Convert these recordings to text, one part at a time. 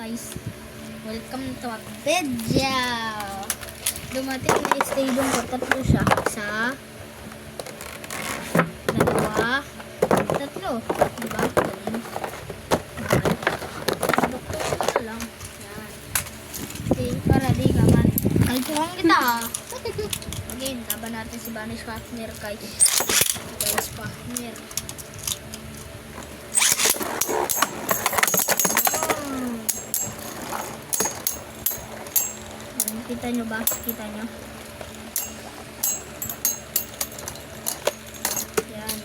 guys? Welcome to Akpedia! Dumating na stadium ko. Tatlo siya. Isa, dalawa, tatlo. Diba? Doktor ko na lang. Yan. Okay, para di ka man. Kalpuhan kita. Okay, laban natin si Banish Fafnir guys. Guys, Fafnir. Kita nyo ba? Kita nyo? Yan.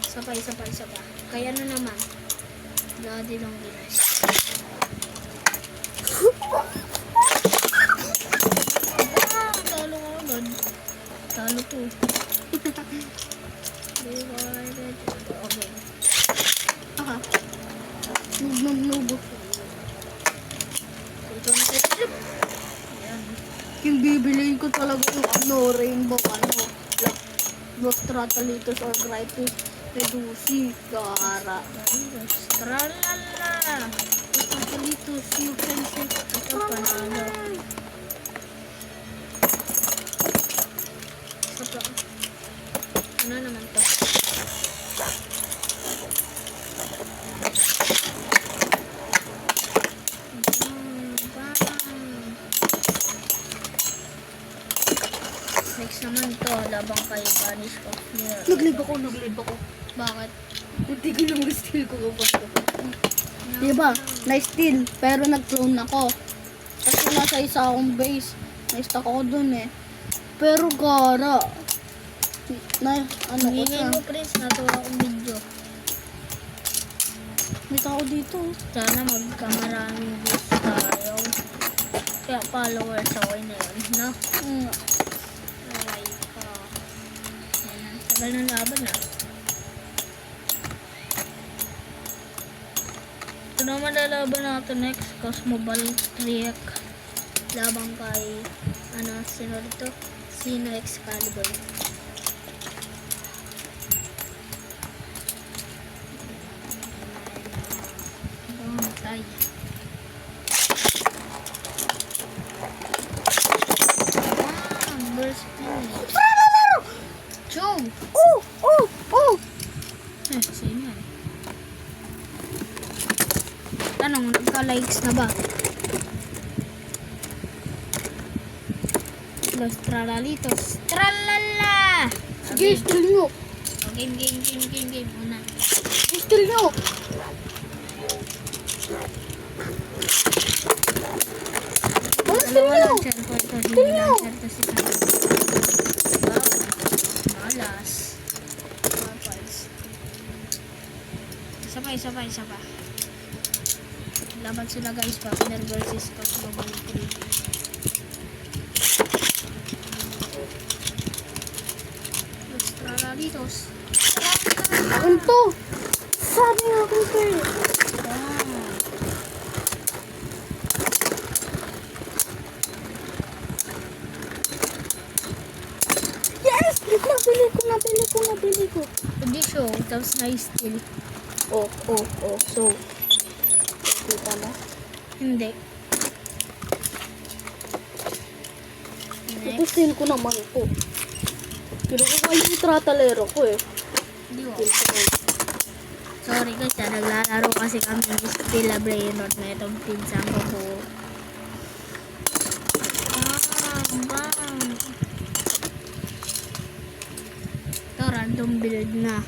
Isa pa. Kaya na naman. Bloody long guys. Talo ko agad. Talo ko. Okay. Aha. Nubo. Yung bibiliin ko talaga yung rainbow, Black Tratalitos or Gritis Reduci, Gara. Tralala. Tratalitos, you can say, Ito panalo. Ano naman to? Next naman to, labang kay Banish Fafnir. Naglib ako. Bakit? Hindi ko lang steal ko kapag ko. Diba, na-steal, pero nag-clone ako. Kasi nasa isa akong base, na-stack ako dun eh. Pero gara, ano ko Hingin siya. mo, Prince, natuwa akong video. May tao dito. Sana magkamaraming views tayo. Kaya followers ako na yun, no? Okay ka. Ayan, tagal ng laban na. Ito naman lalaban natin next, Cosmoball Trick. Labang kay, sino dito? Sino Excalibur. Tay. Burst finish. Chow! Sino yan? Tanong, nagka-likes na ba? Los Tralalitos. Tralala! Sige, steal nyo. Game. Una. Steal nyo. Dalawa launcher ko ito. Hindi launcher to si Kaya. Malas. Isa pa. Laban sila guys. Fafnir versus Cosmoball 3. Los Tralalitos. Akin to. Sabi nga ko ito eh. Yes! Nabili ko. Hindi show. Tapos na-steal. Oh. So, kita mo? Hindi. Ito steal ko naman ito. Pero kung yung tratalero ko eh. Hindi ko. Steal ko na. Sorry guys, naglalaro kasi kami ng Stella Brainrot na itong pinsan ko po. Bang! Ito, random build na.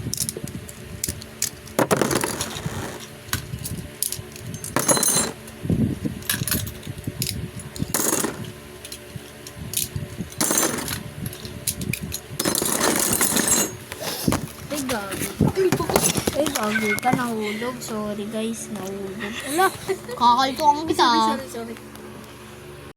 Gagi ka, nahulog. Sorry guys, nahulog. Ala, Kakaltuan kita. sorry.